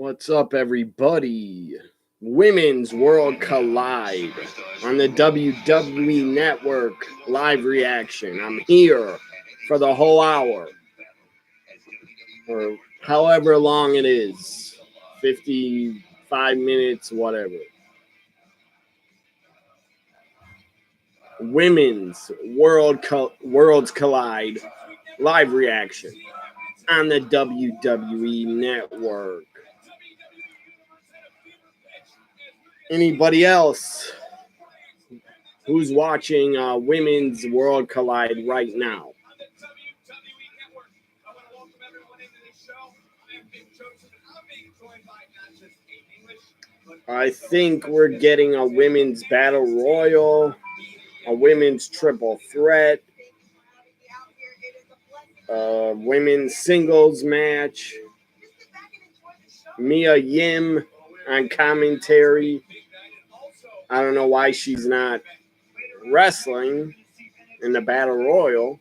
What's up, everybody? Women's World Collide on the WWE Network live reaction. I'm here for the whole hour, or however long it is, 55 minutes, whatever. Women's Worlds Collide live reaction on the WWE Network. Anybody else who's watching Women's World Collide right now? I think we're getting a women's battle royal, a women's triple threat, a women's singles match, Mia Yim on commentary. I don't know why she's not wrestling in the battle royal.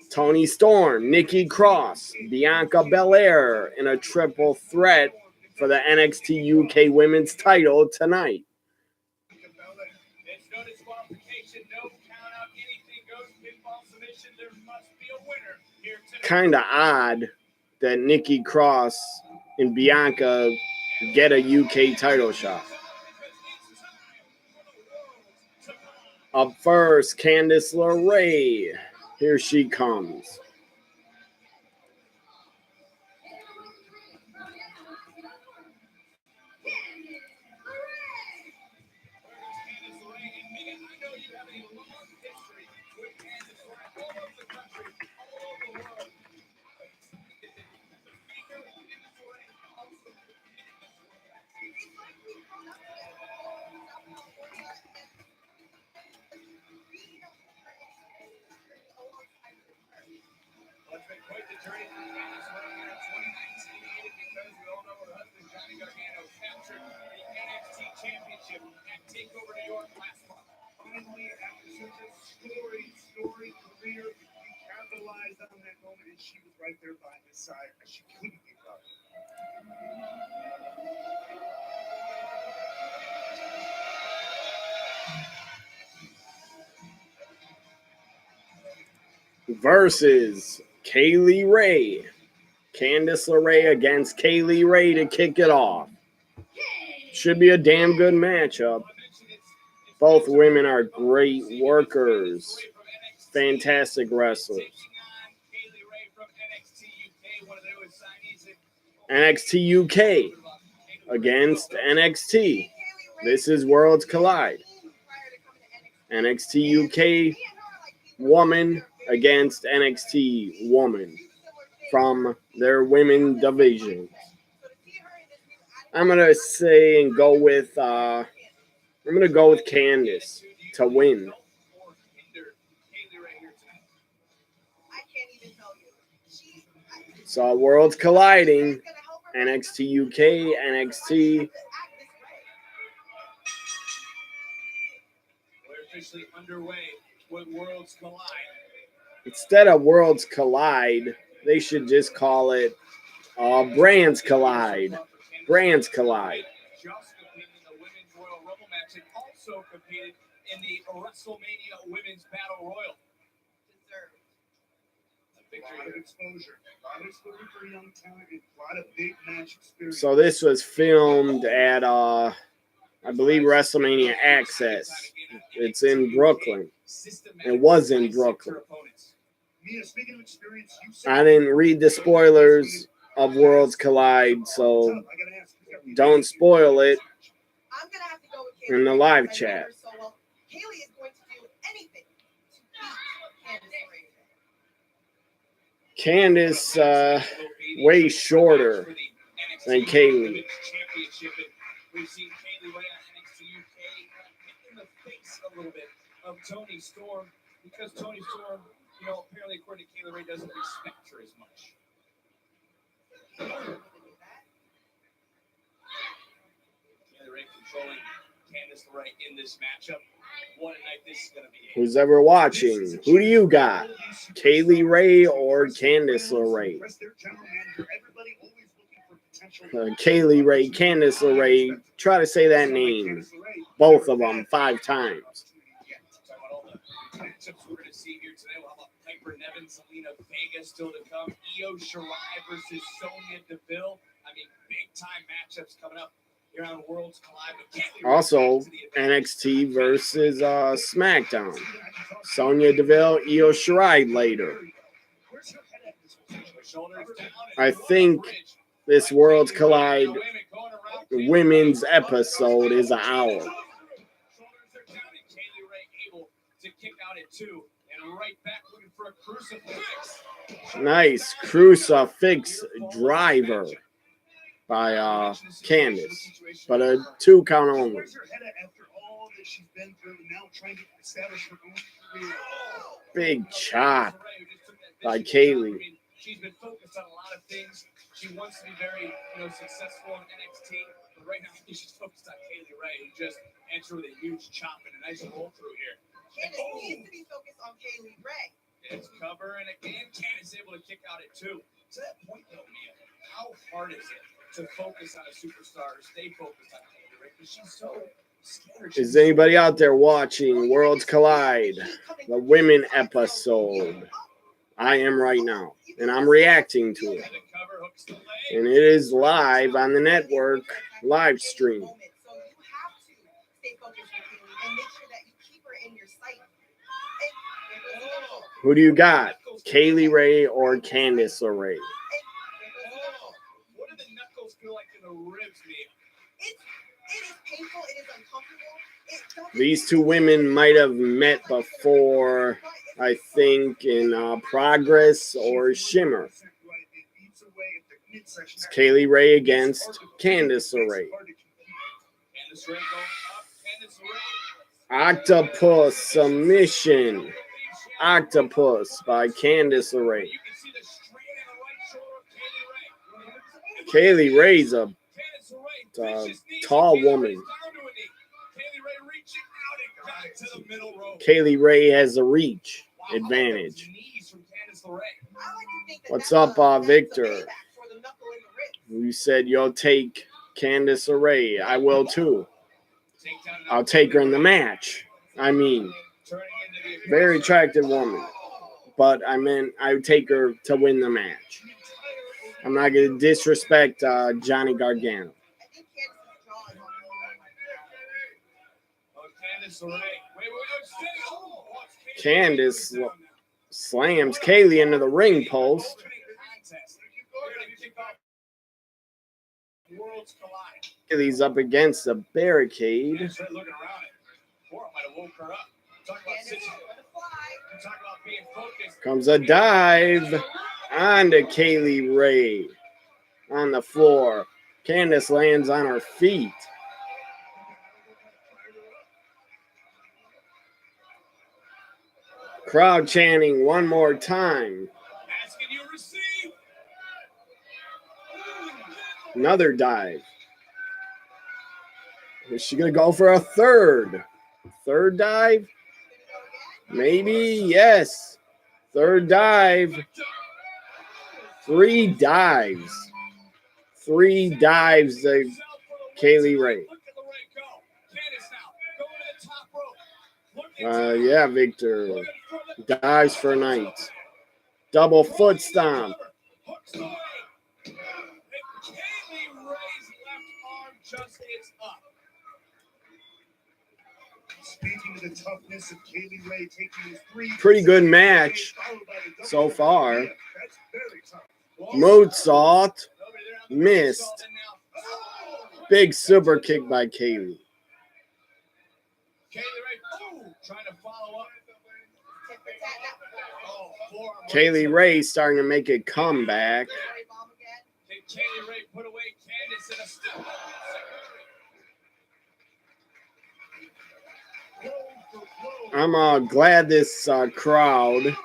Toni Storm, Nikki Cross, Bianca Belair in a triple threat for the NXT UK Women's title tonight. Kind of odd that Nikki Cross and Bianca get a UK title shot. Up first, Candice LeRae. Here she comes. It's been quite the journey for Candice LeRae here in 2019, because we all know her husband, Daria Berenato, captured the NXT Championship at TakeOver New York last month. Finally, after such a story career, he capitalized on that moment, and she was right there by his side, and she couldn't give up. Versus Kaylee Ray. Candice LeRae against Kaylee Ray to kick it off. Should be a damn good matchup. Both women are great workers. Fantastic wrestlers. NXT UK against NXT. This is Worlds Collide. NXT UK woman against NXT woman from their women division. I'm gonna say and go with Candice to win. So Worlds colliding. NXT UK, NXT. We're officially underway with Worlds Collide. Instead of Worlds Collide, they should just call it Brands Collide. Brands Collide. Just competed in the Women's Royal Rumble match and also competed in the WrestleMania Women's Battle Royal. Deserved. A lot of exposure. A lot of exposure for a young talent. A lot of big match experience. So this was filmed at, I believe, WrestleMania Access. It's in Brooklyn. It was in Brooklyn. I didn't read the spoilers of Worlds Collide, so don't spoil it in the live chat. Candice way shorter than Kaylee. We've seen Kaylee Ray on NXT UK in the face a little bit of Toni Storm, because Toni Storm, apparently according to Kaylee Ray, doesn't respect her as much. Kaylee Ray controlling Candice LeRae in this matchup. What a night this is going to be. Who's ever watching? Who do you got? Kaylee Ray or Candice LeRae? Kaylee Ray, Candice LeRae. Try to say that name, both of them, 5 times. Matchups we're going to see here today. We'll have Piper Nevin, Selena Vega still to come. Io Shirai versus Sonya Deville. I mean, big time matchups coming up here on Worlds Collide. Also, NXT versus SmackDown. Sonya Deville, Io Shirai later. I think this Worlds Collide women's episode is an hour. To kick out at 2 and right back looking for a crucifix. Nice crucifix driver by Candice, but a 2 count only. Big chop by Kaylee. She's been focused on a lot of things. She wants to be very, successful in NXT, but right now she's focused on Kaylee Ray, who just entered with a huge chop and a nice roll through here. Candice needs to be focused on Kaylee Ray. It's cover, and again, Candice able to kick out at 2. To that point, though, Mia, how hard is it to focus on a superstar or stay focused on Kaylee Ray? Because she's so scared. Is anybody out there watching Worlds Collide, the women episode? I am right now, and I'm reacting to it. And it is live on the network, live stream. So you have to stay focused on Kaylee and make sure that you keep her in your sight. Who do you got? Kaylee Ray or Candice LeRae? What do the knuckles feel like in the ribs, Mia? It is painful. It is uncomfortable. These 2 women might have met before, I think, in Progress or Shimmer. It's Kaylee Ray against Candice LeRae. Candice Ray going up. Candice Ray. Octopus submission. Octopus by Candice LeRae. You can see the strain in the right shoulder of Kaylee Ray. Kaylee Ray's a tall woman. Kaylee Ray has a reach advantage. What's up, Victor? You said you'll take Candice LeRae. I will too. I'll take her in the match. I mean, very attractive woman. But I meant I would take her to win the match. I'm not going to disrespect Johnny Gargano. Candice slams Kaylee into the ring post. Kaylee's up against the barricade. Comes a dive onto Kaylee Ray on the floor. Candice lands on her feet. Crowd chanting one more time. Another dive. Is she going to go for a third? Third dive? Maybe, yes. Third dive. 3 dives. 3 dives to Kaylee Ray. Yeah, Victor. Dives for night. Double foot stomp. The toughness of Kaylee Ray taking his 3 pretty good match so far. Moonsault missed. Big super kick by Kaylee. Kaylee Ray starting to make a comeback. Kaylee Ray put away Candice in a step. I'm glad this crowd,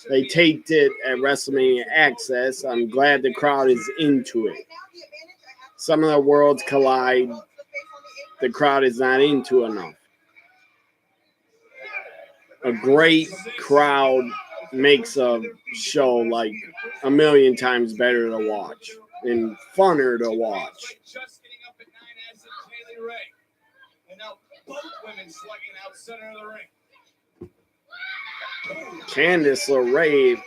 they taped it at WrestleMania Access. I'm glad the crowd is into it. Some of the Worlds Collide, the crowd is not into enough. A great crowd makes a show like a million times better to watch. and funner to watch. Just getting up at 9 as in Kaylee Ray. And now both women slugging out center of the ring. Candice LeRae,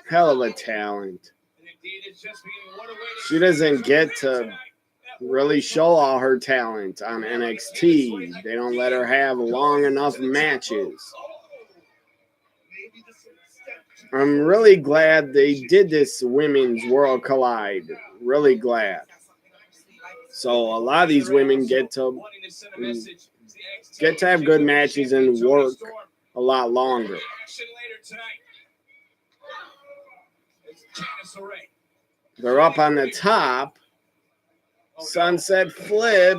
hell of a talent. And indeed, it's just beginning. What a way to She doesn't get to really show all her talent on NXT. They don't let her have long enough matches. I'm really glad they did this Women's World Collide. Really glad. So a lot of these women get to have good matches and work a lot longer. They're up on the top. Sunset flip.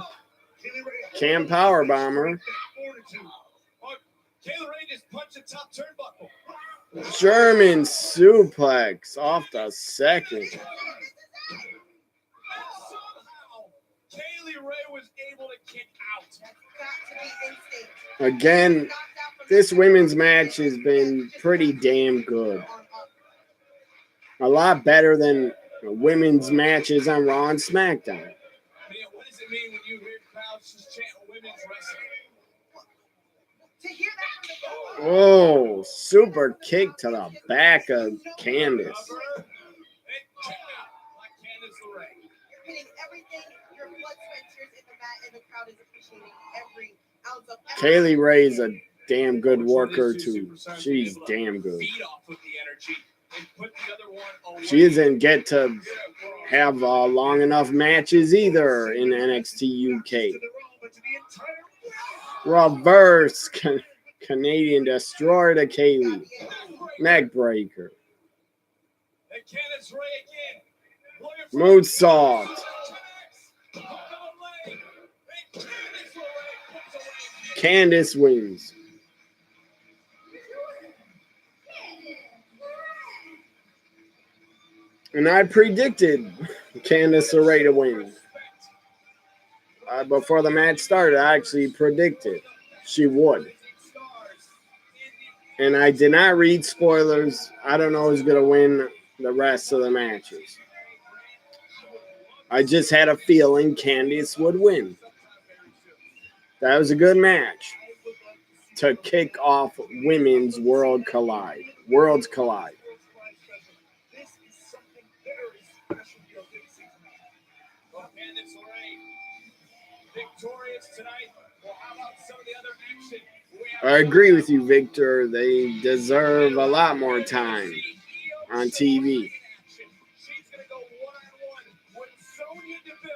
Cam power bomber. German suplex off the second. Kaylee Ray was able to kick out. Again, this women's match has been pretty damn good. A lot better than women's matches on Raw and SmackDown. What does it mean when you hear crowds just chant women's wrestling? Oh, super kick to the back of Candice. Kaylee Ray's a damn good worker too. She's damn good. She doesn't get to have long enough matches either in NXT UK. Reverse Canadian Destroyer to Kaylee. Neck breaker. Moonsault. Candice wins. And I predicted Candice LeRae to win. Before the match started, I actually predicted she would. And I did not read spoilers. I don't know who's going to win the rest of the matches. I just had a feeling Candice would win. That was a good match to kick off Women's Worlds Collide. I agree with you, Victor. They deserve a lot more time on TV.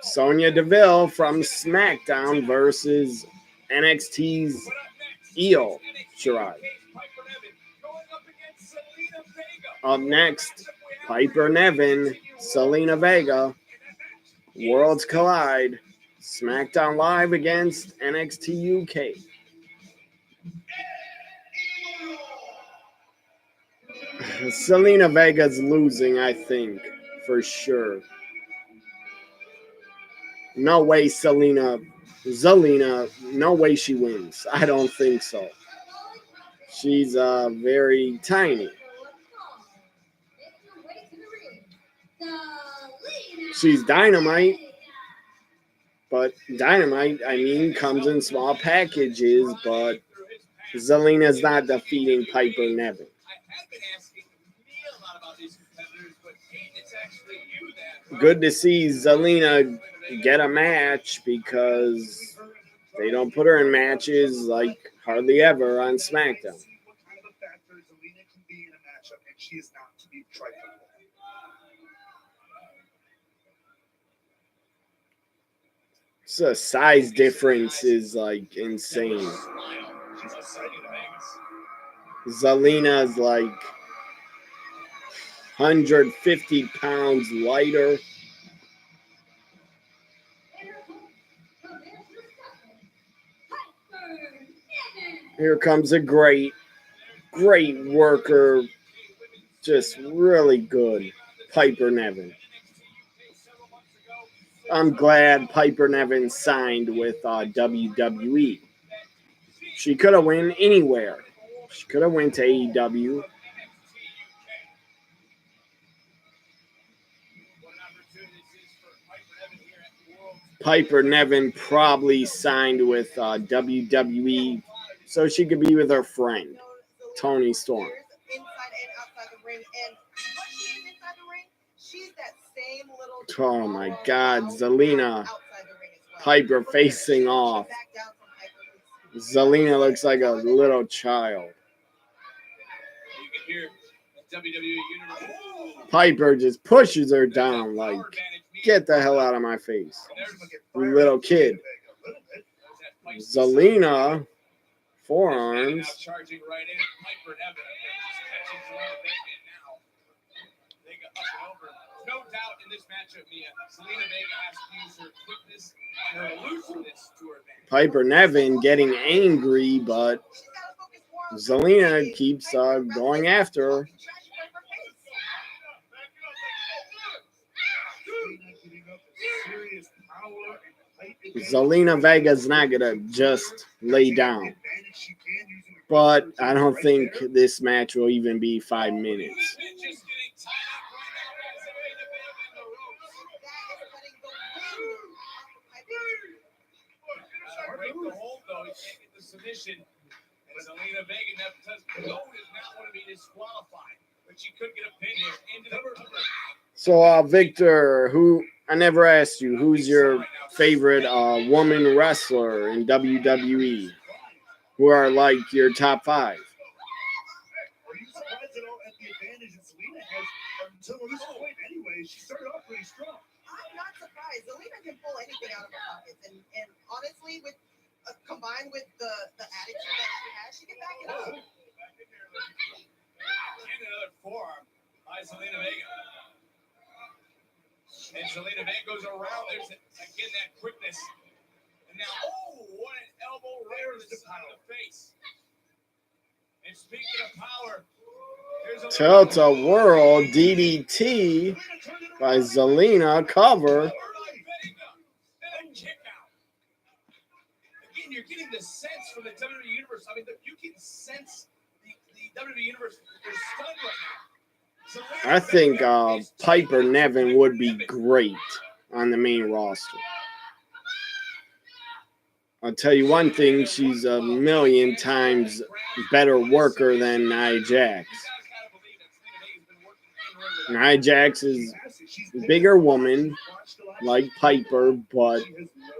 Sonya Deville from SmackDown versus NXT's Io Shirai. Up next, Piper Niven, Selena Vega, Worlds Collide, SmackDown Live against NXT UK. Selena Vega's losing, I think, for sure. No way Zelina, no way she wins. I don't think so. She's very tiny. She's Dynamite. But Dynamite, comes in small packages, but Zelina's not defeating Piper Niven. Good to see Zelina get a match because they don't put her in matches like hardly ever on SmackDown. So the size difference is like insane. Zelina's like 150 pounds lighter. Here comes a great worker. Just really good. Piper Niven. I'm glad Piper Niven signed with WWE. She could have went anywhere. She could have went to AEW. Piper Niven probably signed with WWE so she could be with her friend, Tony Storm. Oh my God, Zelina. Piper facing off. Zelina looks like a little child. Piper just pushes her down like, get the hell out of my face, you little kid. Zelina, forearms. No doubt in this matchup, Mia, Zelina Vega has to use her quickness and her elusiveness to her advantage. Piper Niven getting angry, but Zelina keeps going after her. Zelina Vega's not going to just lay down. But I don't think this match will even be 5 minutes. Submission, and Zelina Vega does not want to be disqualified, but she could get a pin here. So, Victor, I never asked you, who's your favorite woman wrestler in WWE? Who are like your top 5? Are you surprised at all at the advantage that Zelina has until this point? Anyway, she started off pretty strong. I'm not surprised. Zelina can pull anything out of her pockets, and honestly, with combined with the attitude that she has, she can back it up. And another forearm by Zelina Vega. And Zelina Vega goes around. There's again that quickness. And now, what an elbow right to the side of the face. And speaking of power, Tilt-a-whirl DDT by Zelina, cover. You're getting the sense from the WWE Universe. I mean, you can sense the WWE Universe. They're stunned right now. I think Piper Niven would be great on the main roster. I'll tell you one thing, she's a million times better worker than Nia Jax. Nia Jax is a bigger woman, like Piper, but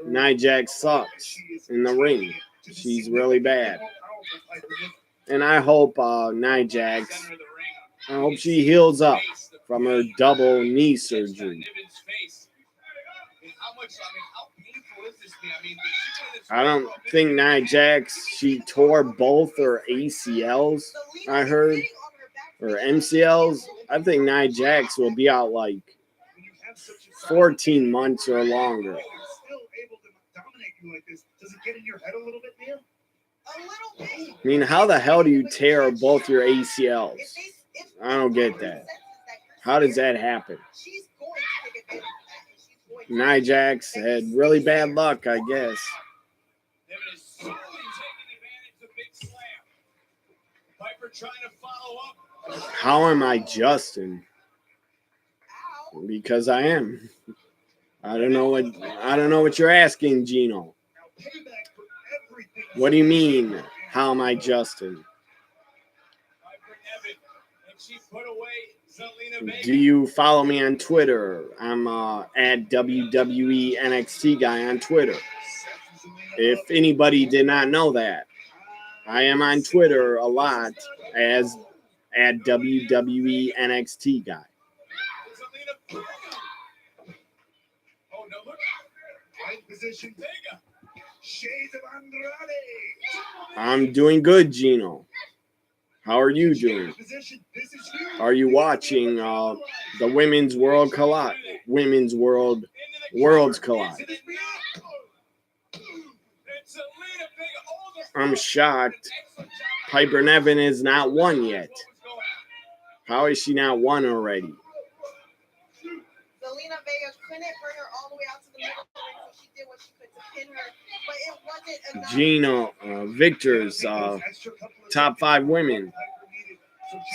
Nia Jax sucks in the ring. She's really bad. And I hope Nia Jax, I hope she heals up from her double knee surgery. I don't think Nia Jax, she tore both her ACLs, I heard, or MCLs. I think Nia Jax will be out like 14 months or longer. Does it get in your head a little bit, Mia? A little bit. I mean, how the hell do you tear both your ACLs? I don't get that. How does that happen? She's going to take advantage of that, and she's going to Nia Jax had really bad luck, I guess. How am I Justin? Because I am. I don't know what you're asking, Gino. What do you mean? How am I Justin? Do you follow me on Twitter? I'm at WWE NXT guy on Twitter. If anybody did not know that, I am on Twitter a lot as at WWE NXT guy. Position. Shades of Andrade. I'm doing good, Gino. How are you doing? Are you watching the Women's World Collide? Worlds Collide. I'm shocked. Piper Niven is not won yet. How is she not won already? Zelina Vega couldn't bring her all the way out to the middle of the ring, so she did what she could to pin her, but it wasn't enough. Gino, Victor's top 5 women.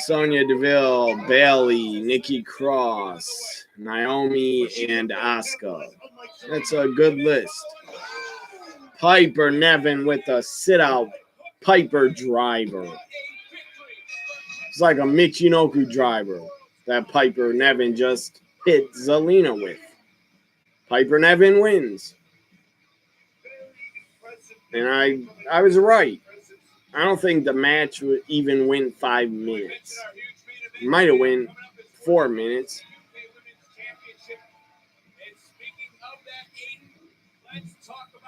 Sonya Deville, Bayley, Nikki Cross, Naomi, and Asuka. That's a good list. Piper Niven with a sit-out Piper driver. It's like a Michinoku driver that Piper Niven just hit Zelina with. Piper Niven wins. And I was right. I don't think the match would even win 5 minutes. It might have won 4 minutes.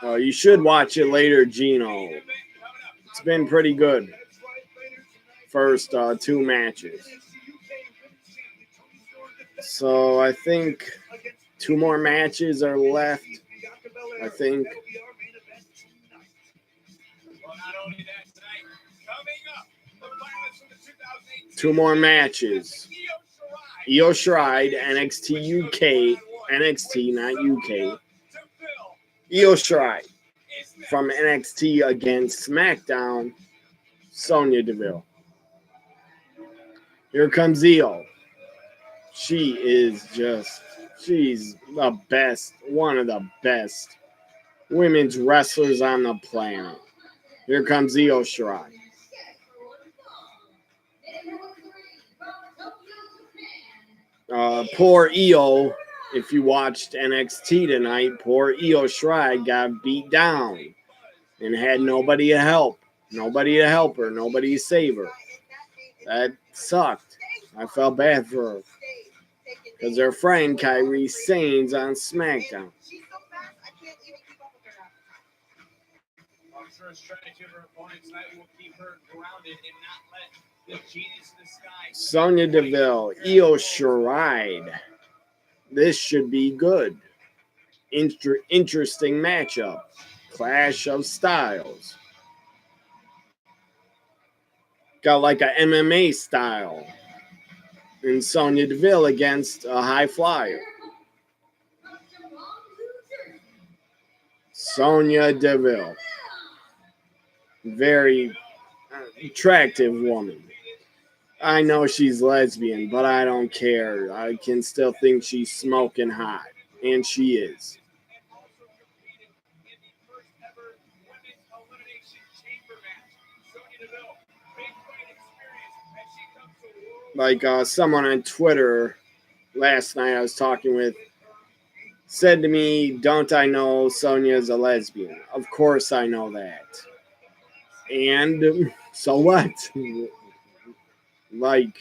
Oh, you should watch it later, Gino. It's been pretty good. First 2 matches. So I think 2 more matches are left. I think. Two more matches. Io Shirai, NXT UK, NXT, not UK. Io Shirai from NXT against SmackDown, Sonya Deville. Here comes Io. She's the best, one of the best women's wrestlers on the planet. Here comes Io Shirai. Poor Io, if you watched NXT tonight, poor Io Shirai got beat down and had nobody to help. Nobody to help her, nobody to save her. That sucked. I felt bad for her. Because her friend Kairi Sane's on SmackDown. I'm sure a strategy of her opponent tonight will keep her grounded and not let the genius in the sky. Sonya Deville, Io Shirai. This should be good. Interesting matchup. Clash of styles. Got like a MMA style. And Sonya Deville against a high flyer. Sonya Deville. Very attractive woman. I know she's lesbian, but I don't care. I can still think she's smoking hot. And she is. Like someone on Twitter last night I was talking with said to me, don't I know Sonya's a lesbian? Of course I know that. And so what? Like,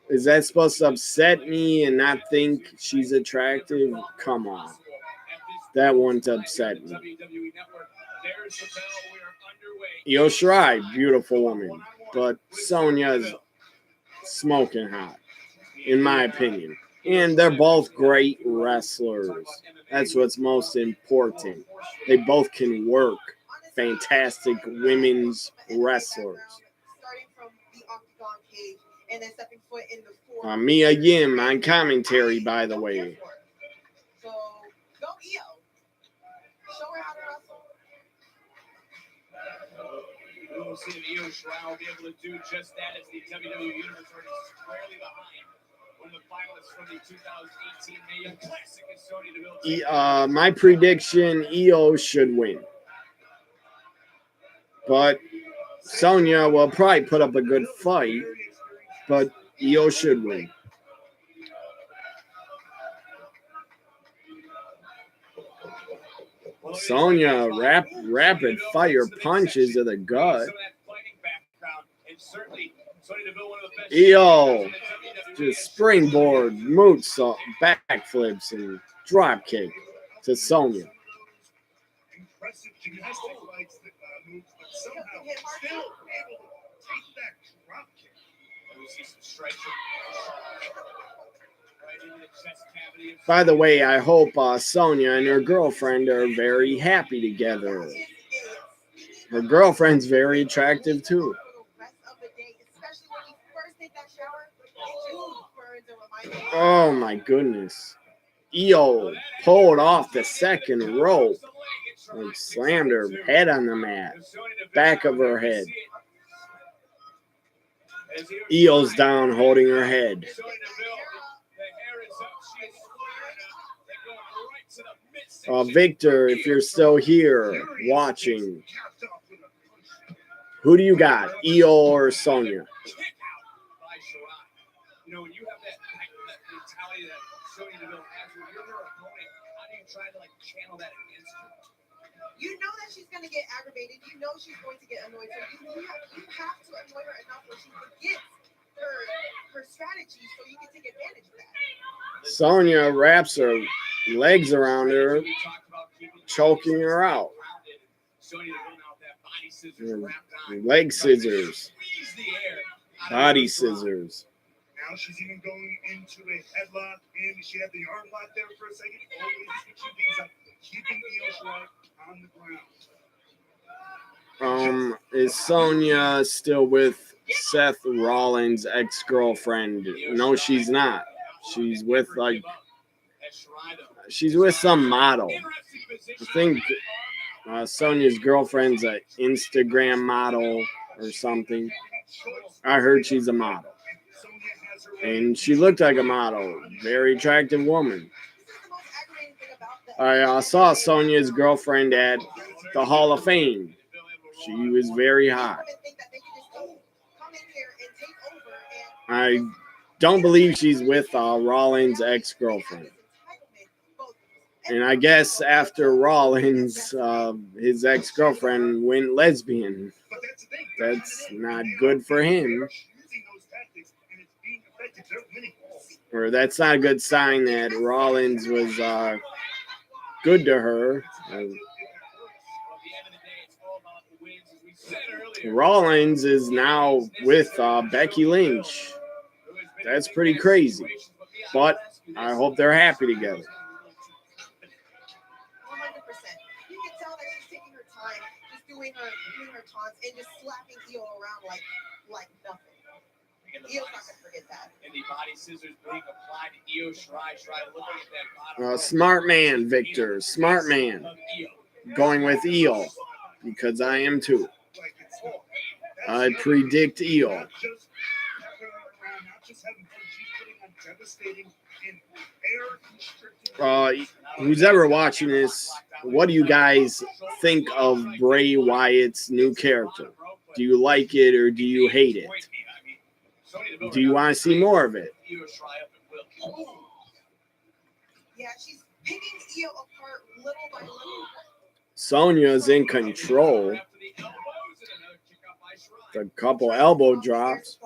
is that supposed to upset me and not think she's attractive? Come on. That wouldn't upset me. Io Shirai, beautiful woman. But Sonya's smoking hot, in my opinion. And they're both great wrestlers. That's what's most important. They both can work. Fantastic women's wrestlers. Mia Yim on commentary, by the way. So, go Io. Show her how to wrestle. We'll see if Io Shirai will be able to do just that as the WWE Universe is squarely behind one of the finalists from the 2018 Mania Classic is Sonya Deville. My prediction, Io should win. But Sonya will probably put up a good fight, but Io should win. Sonya rapid fire punches to the gut. Io just springboard, moonsault, backflips, and drop kick to Sonya. Impressive gymnastic moves, but somehow still able to take that drop kick. We see some strikes right into the chest cavity. By the way, I hope Sonya and her girlfriend are very happy together. Her girlfriend's very attractive too. Oh my goodness. Io pulled off the second rope and slammed her head on the mat. Back of her head. Io's down holding her head. Victor, if you're still here watching, who do you got, Io or Sonya? You know, when you have that mentality that Sonya Deville has, when you're her opponent, how do you try to like channel that against her? You know that she's going to get aggravated. You know she's going to get annoyed. So you have to annoy her enough where she forgets her strategy so you can take advantage of that. Sonya wraps her legs around her, choking her out. Leg scissors. Body scissors. Now she's even going into a headlock, and she had the arm lock there for a second. Always switching things up, keeping Io Shirai on the ground. Is Sonya still with Seth Rollins' ex-girlfriend? No, she's not. She's with some model. I think Sonya's girlfriend's an Instagram model or something. I heard she's a model. And she looked like a model. Very attractive woman. I saw Sonya's girlfriend at the Hall of Fame. She was very hot. I don't believe she's with Rollins' ex-girlfriend. And I guess after Rollins, his ex-girlfriend went lesbian. That's not good for him. Or that's not a good sign that Rollins was good to her. Rollins is now with Becky Lynch. That's pretty crazy. But I hope they're happy together. 100%. You can tell that she's taking her time, just doing her taunts and just slapping Io around like nothing. Io's not gonna forget that. And the body scissors being applied to Io Shirai looking at that bottom. Smart man, Victor. Smart man. Going with Io because I am too. I predict Io. Who's ever watching this, what do you guys think of Bray Wyatt's new character? Do you like it or do you hate it? Do you want to see more of it? Yeah, she's picking Io apart little by little. Sonya's in control. A couple elbow drops.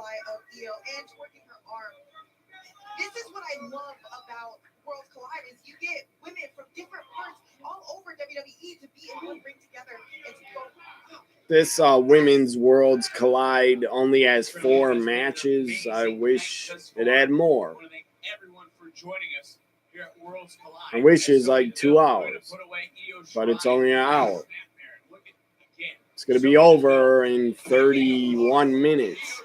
This is what I love about Worlds Collide is you get women from different parts all over WWE to be in one ring together and to go. This Women's Worlds Collide only has 4 matches. I wish it had more. I wish it was like 2 hours, but it's only an hour. It's going to be over in 31 minutes.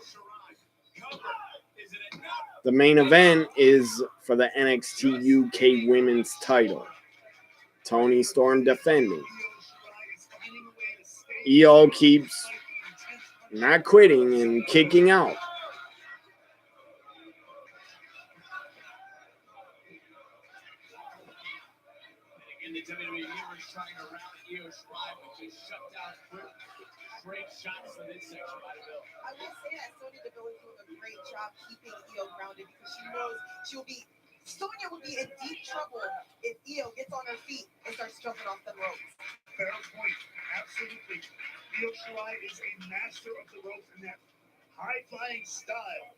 The main event is for the NXT UK Women's title. Toni Storm defending. Io keeps not quitting and kicking out. In the WWE Universe trying around Io Shirai, but just shut down quick. Great shots in this section by Deville. I will say that Sonya Deville is doing a great job keeping Io grounded because she knows Sonya will be in deep trouble if Io gets on her feet and starts jumping off the ropes. Fair point. Absolutely. Io Shirai is a master of the ropes in that high-flying style.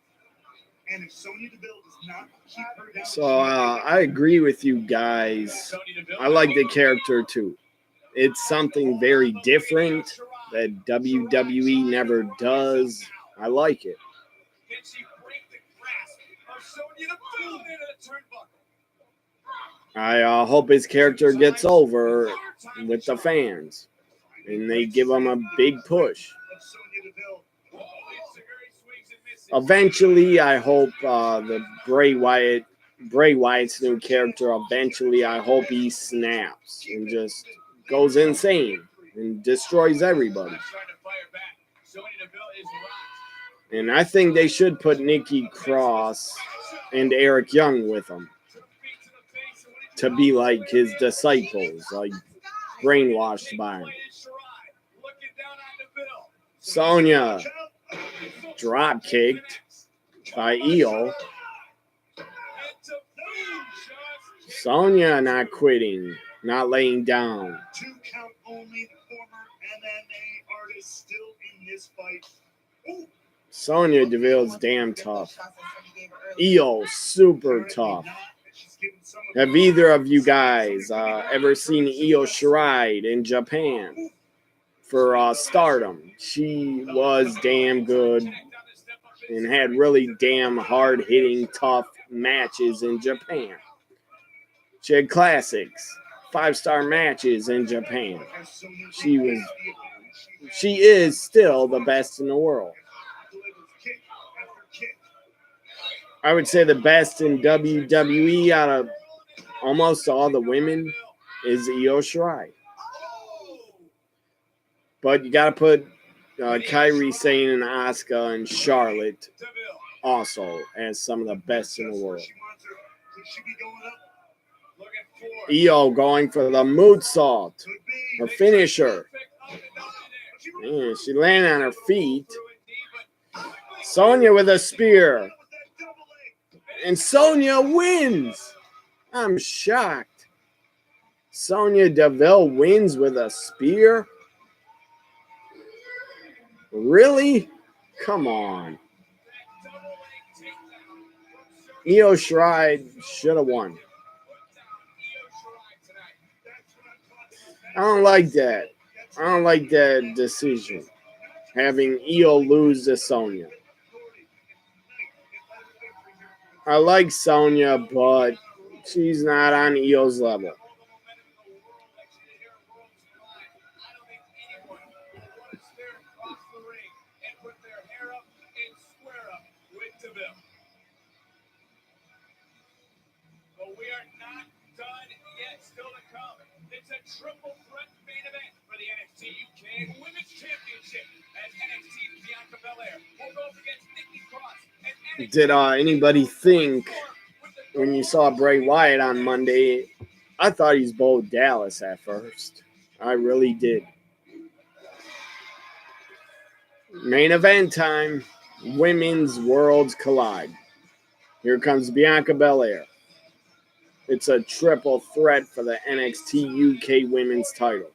And if Sonya Deville does not keep her down... So I agree with you guys. I like the character too. It's something very different that WWE never does. I like it. Can she break the grasp of Sonya Deville into the turnbuckle? I hope his character gets over with the fans and they give him a big push. Eventually, I hope the Bray Wyatt's new character, eventually I hope he snaps and just goes insane and destroys everybody. And I think they should put Nikki Cross and Eric Young with him. to be like his disciples, like brainwashed by him. Sonya drop kicked by Io. Sonya not quitting, not laying down. 2 count only. The former MMA artist still in this fight. Ooh. Sonya Deville's damn tough. Io super tough. Have either of you guys ever seen Io Shirai in Japan for Stardom? She was damn good and had really damn hard-hitting, tough matches in Japan. She had classics, 5-star matches in Japan. She is still the best in the world. I would say the best in WWE out of almost all the women is Io Shirai. But you got to put Kairi Sane and Asuka and Charlotte also as some of the best in the world. Io going for the moonsault, her finisher. Man, she landed on her feet. Sonya with a spear. And Sonya wins. I'm shocked. Sonya Deville wins with a spear? Really? Come on. Io Shirai should have won. I don't like that. I don't like that decision. Having Io lose to Sonya. I like Sonya, but she's not on Io's level. But we are not done yet. Still to come. It's a triple threat main event for the NXT UK Women's Championship as NXT's Bianca Belair will go up against Nikki Cross. Did anybody think when you saw Bray Wyatt on Monday? I thought he's Bo Dallas at first. I really did. Main event time. Women's Worlds collide. Here comes Bianca Belair. It's a triple threat for the NXT UK Women's title.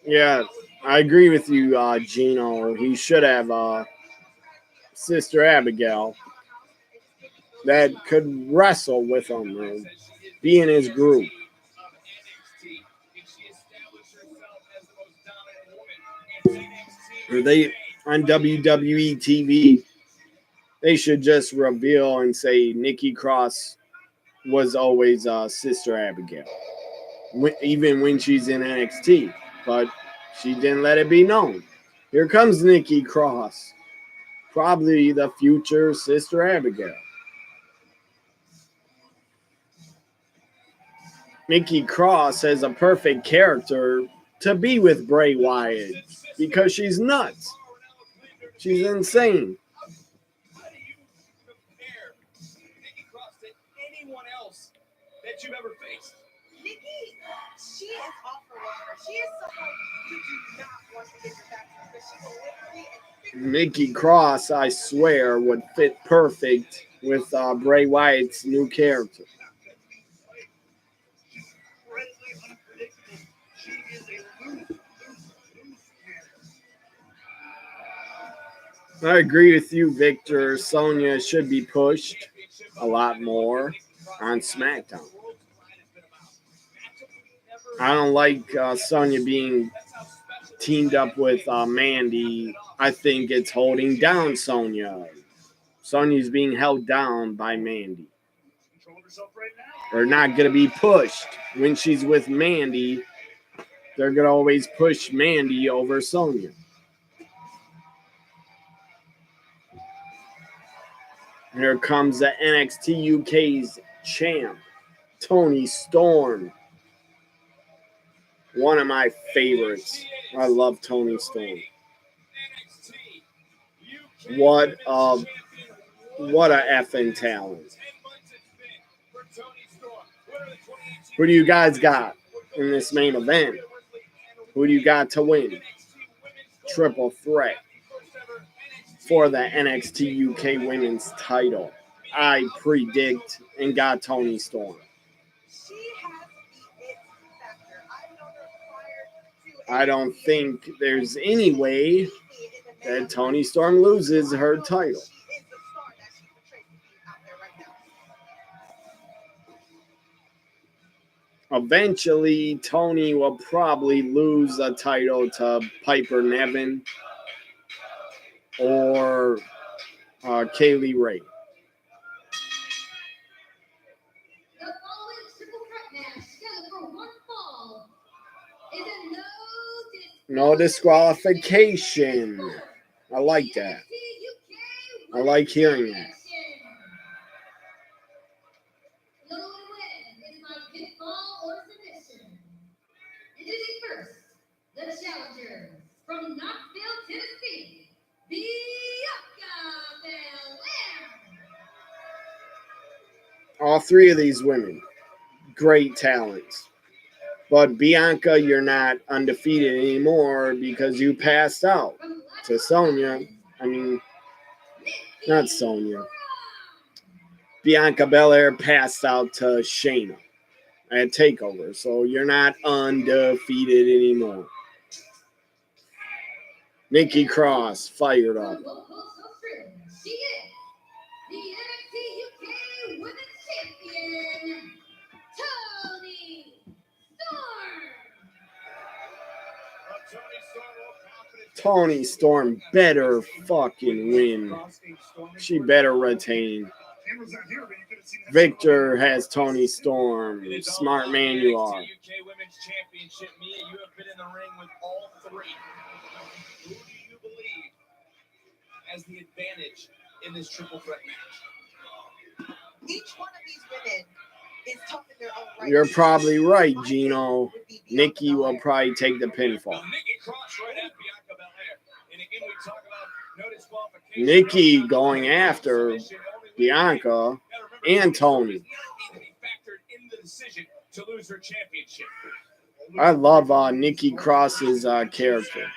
Yeah, I agree with you, Gino. He should have Sister Abigail that could wrestle with him or be in his group. Or they on WWE TV, they should just reveal and say Nikki Cross was always Sister Abigail, even when she's in NXT. But she didn't let it be known. Here comes Nikki Cross, probably the future Sister Abigail. Nikki Cross has a perfect character to be with Bray Wyatt because she's nuts. She's insane. How do you compare Nikki Cross to anyone else that you've ever faced? Nikki, she is off her rocker. She is someone who do not want to get your back to, but she will literally and Nikki Cross, I swear, would fit perfect with Bray Wyatt's new character. I agree with you, Victor. Sonya should be pushed a lot more on SmackDown. I don't like Sonya being teamed up with Mandy. I think it's holding down Sonya. Sonya's being held down by Mandy. They're not going to be pushed. When she's with Mandy, they're going to always push Mandy over Sonya. Here comes the NXT UK's champ, Toni Storm. One of my favorites. I love Toni Storm. What a effing talent. Who do you guys got in this main event? Who do you got to win? Triple threat for the NXT UK Women's title. I predict and got Toni Storm. I don't think there's any way that Toni Storm loses her title. Eventually, Toni will probably lose the title to Piper Niven or Kaylee Ray. The following triple threat match scheduled for one fall is a No disqualification. I like that. I like hearing that. The win is by pinfall or submission. Introducing first, the challenger from Knoxville, Tennessee, Bianca Belair. All three of these women, great talents. But Bianca, you're not undefeated anymore because you passed out to Sonya. I mean, not Sonya. Bianca Belair passed out to Shayna at TakeOver. So you're not undefeated anymore. Nikki Cross fired up. She is the NXT UK Women's Champion, Toni Storm. Toni Storm better fucking win. She better retain. Victor has Toni Storm. Smart man you are. UK Women's Championship, Mia, you have been in the ring with all three. Who do you believe has the advantage in this triple threat match? Each one of these women is tough in their own right. You're probably right, Gino. Nikki will probably take the pinfall. Well, Nikki Cross right at Bianca Belair. And again, we talk about no disqualification. Nikki going after Bianca and Toni. To lose her championship. I love Nikki Cross's character.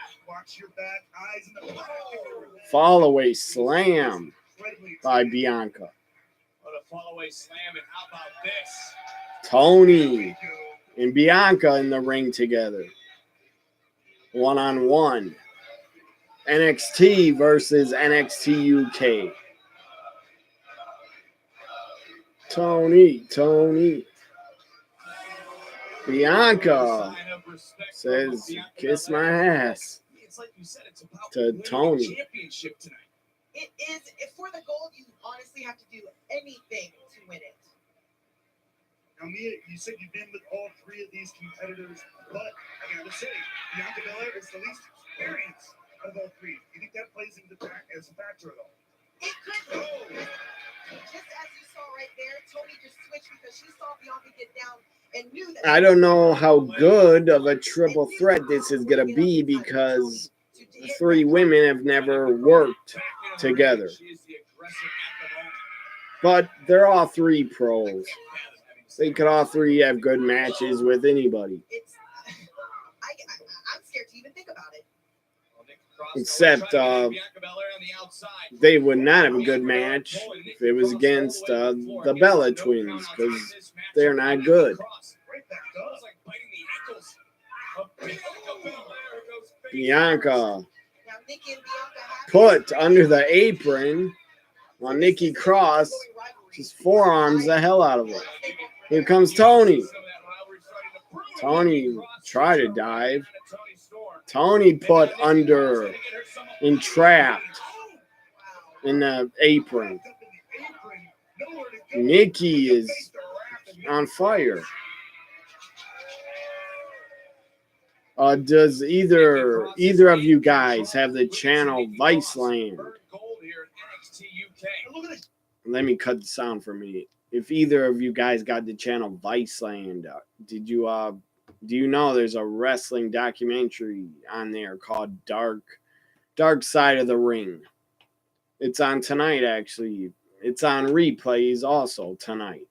Fall away slam by Bianca. What a fall away slam, and how about this? Toni and Bianca in the ring together. 1-on-1. NXT versus NXT UK. Toni. Bianca says, kiss my ass to Toni. Championship tonight. It is for the gold. You honestly have to do anything to win it. Now, Mia, you said you've been with all three of these competitors, but I gotta say, Bianca Belair is the least experienced out of all three. Do you think that plays into the as a factor at all? It could be. Just as you saw right there, Toni just switched because she saw Bianca get down and knew that. I don't know how good of a triple threat this is going to be because the three women have never worked together. But they're all three pros. They could all three have good matches with anybody. I'm scared to even think about it. Except they would not have a good match if it was against the Bella twins because they're not good. Bianca put under the apron while Nikki Cross just forearms the hell out of her. Here comes Toni. Toni tried to dive. Toni put under and trapped in the apron. Nikki is on fire. Does either of you guys have the channel Viceland? Let me cut the sound for a minute. If either of you guys got the channel Viceland, did you Do you know there's a wrestling documentary on there called Dark Side of the Ring? It's on tonight, actually. It's on replays also tonight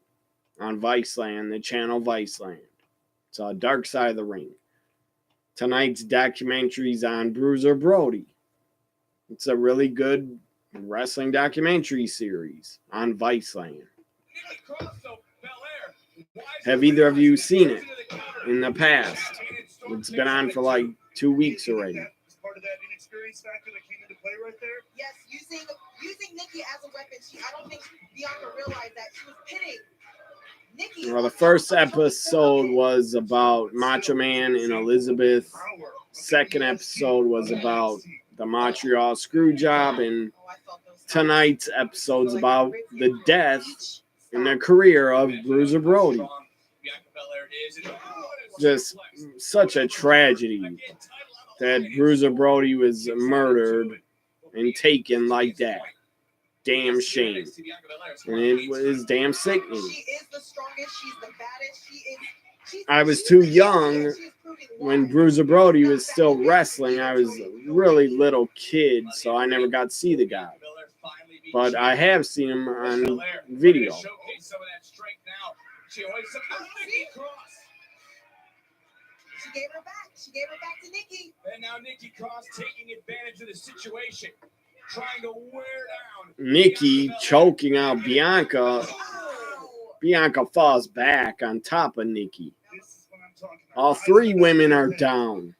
on Viceland, the channel Viceland. It's Dark Side of the Ring. Tonight's documentary's on Bruiser Brody. It's a really good wrestling documentary series on Viceland. Have either of you seen it in the past? It's been on for like 2 weeks already. As part of that inexperience factor that came into play right there. Yes, using Nikki as a weapon. I don't think Bianca realized that she was pitting Nikki. Well, the first episode was about Macho Man and Elizabeth. Second episode was about the Montreal Screwjob, and tonight's episode's about the death and the career of Bruiser Brody. Just such a tragedy that Bruiser Brody was murdered and taken like that. Damn shame. And it was damn sickening. She is the strongest. She's the baddest. I was too young when Bruiser Brody was still wrestling. I was a really little kid, so I never got to see the guy. But I have seen him on video. She gave her back. She gave her back to Nikki. And now Nikki Cross taking advantage of the situation, trying to wear down Nikki choking out Bianca. Bianca falls back on top of Nikki. This is what I'm talking about. All three women are down.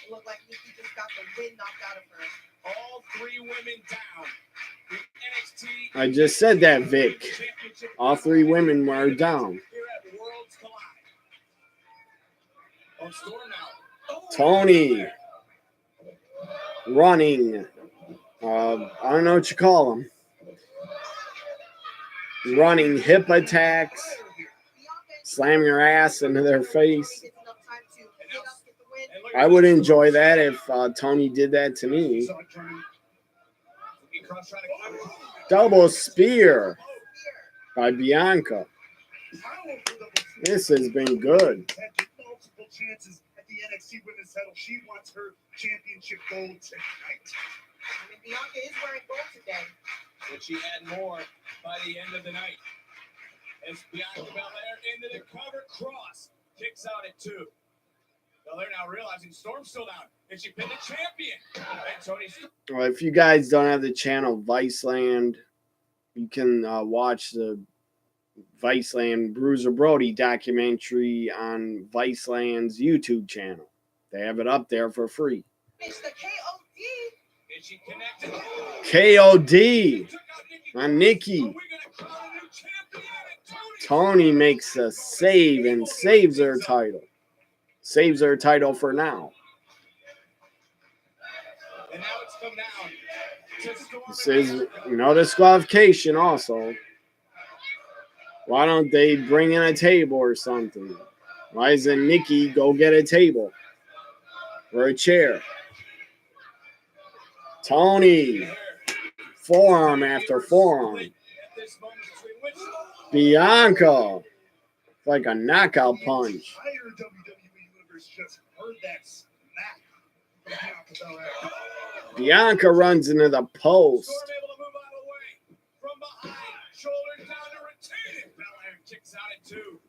It looked like Nikki just got the wind knocked out of her. all three women down. The NXT I just said that, Vic. All three women were down. here at Worlds Collide. On Storm now. Tony running. I don't know what you call them. Running hip attacks, slamming your ass into their face. I would enjoy that if Tony did that to me. Double spear by Bianca. This has been good. Multiple chances at the NXT Women's title. She wants her championship gold tonight. I mean, Bianca is wearing gold today. Would she add more by the end of the night? As Bianca Belair into the cover cross. Kicks out at 2. Belair now realizing Storm's still down. And she pinned the champion. And Tony's... Well, if you guys don't have the channel Viceland, you can watch the Viceland Bruiser Brody documentary on Viceland's YouTube channel. They have it up there for free. It's the KOD. And she connected. KOD on Nikki. Tony makes a save and saves her title. Saves her title for now. And now it's come down to Storm. This is no disqualification also. Why don't they bring in a table or something? Why doesn't Nikki go get a table or a chair? Tony, forearm after forearm. Bianca, like a knockout punch. The entire WWE universe just heard that smack from Bianca Belair. Bianca runs into the post. Storm able to move out of the way. From behind. Shoulders down to retain it. Belair kicks out at 2.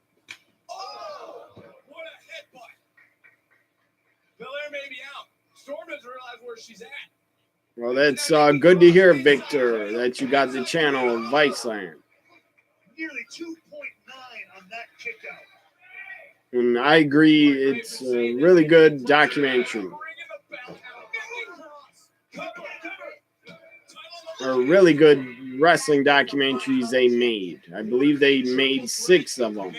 Oh, what a headbutt. Belair may be out. Storm doesn't realize where she's at. Well, that's good to hear, Victor, that you got the channel of Viceland. Nearly 2.9 on that kick out. And I agree, it's a really good documentary. Or really good wrestling documentaries they made. I believe they made 6 of them.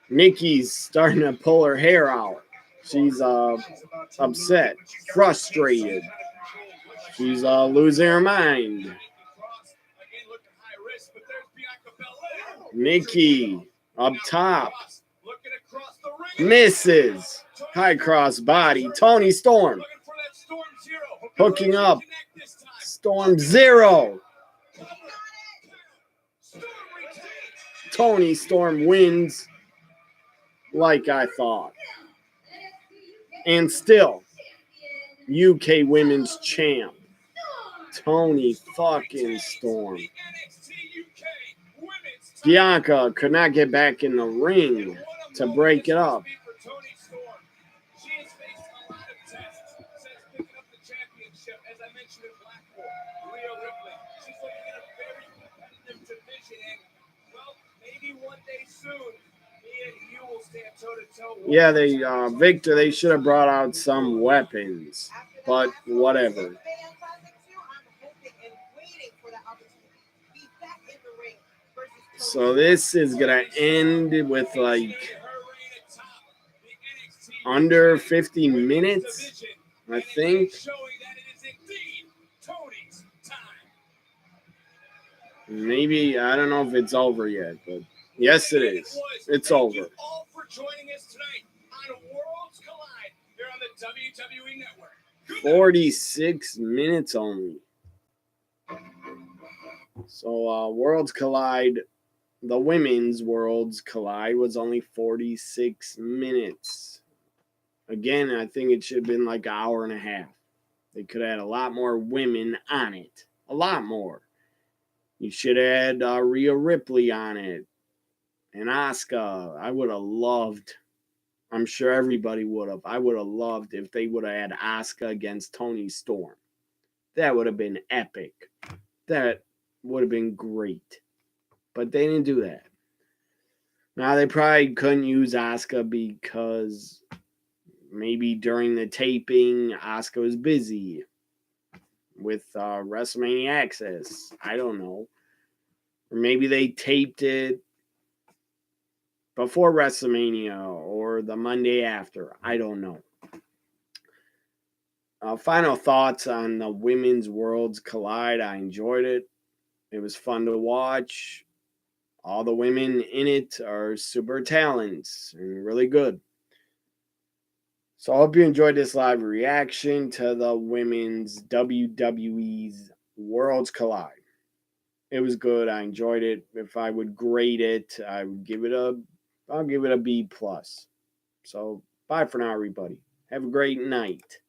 Nikki's starting to pull her hair out. She's upset, frustrated. She's losing her mind. Nikki up top. Misses. High cross body. Tony Storm. Hooking up. Storm 0. Tony Storm wins. like I thought. And still, UK Women's Champ, Toni fucking Storm. The NXT UK Women's title. Bianca could not get back in the ring And what a to moment break this it must up. be for Toni Storm. She has faced a lot of tests since picking up the championship, as I mentioned in Blackpool. Rhea Ripley. She's looking at a very competitive division, and well, maybe one day soon, me and you will stand toe to toe. Yeah, Victor, they should have brought out some weapons, but whatever. So this is gonna end with like under 50 minutes, I think. Maybe, I don't know if it's over yet, but yes, it is. It's over. Thank you all for joining us tonight on Worlds Collide here on the WWE Network. Good night. 46 minutes only. So Worlds Collide, the women's Worlds Collide was only 46 minutes. Again, I think it should have been like an hour and a half. They could have had a lot more women on it. A lot more. You should have had Rhea Ripley on it. And Asuka. I would have loved. I'm sure everybody would have. I would have loved if they would have had Asuka against Toni Storm. That would have been epic. That would have been great. But they didn't do that. Now, they probably couldn't use Asuka because maybe during the taping, Asuka was busy with WrestleMania Access. I don't know. Or maybe they taped it before WrestleMania or the Monday after. I don't know. Final thoughts on the Women's Worlds Collide. I enjoyed it. It was fun to watch. All the women in it are super talents and really good. So I hope you enjoyed this live reaction to the Women's WWE's Worlds Collide. It was good. I enjoyed it. If I would grade it, I'll give it a B+. So bye for now, everybody. Have a great night.